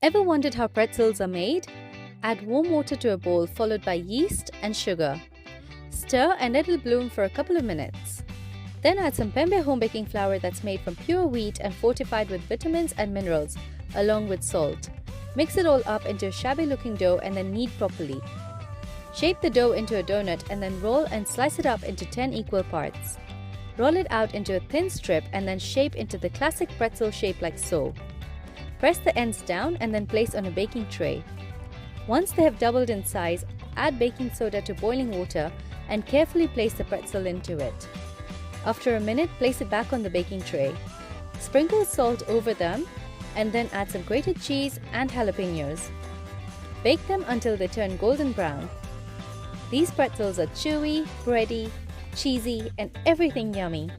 Ever wondered how pretzels are made? Add warm water to a bowl followed by yeast and sugar. Stir and let it bloom for a couple of minutes. Then add some Pembe home baking flour that's made from pure wheat and fortified with vitamins and minerals, along with salt. Mix it all up into a shabby looking dough and then knead properly. Shape the dough into a donut and then roll and slice it up into 10 equal parts. Roll it out into a thin strip and then shape into the classic pretzel shape like so. Press the ends down and then place on a baking tray. Once they have doubled in size, add baking soda to boiling water and carefully place the pretzel into it. After a minute, place it back on the baking tray. Sprinkle salt over them and then add some grated cheese and jalapenos. Bake them until they turn golden brown. These pretzels are chewy, bready, cheesy, and everything yummy.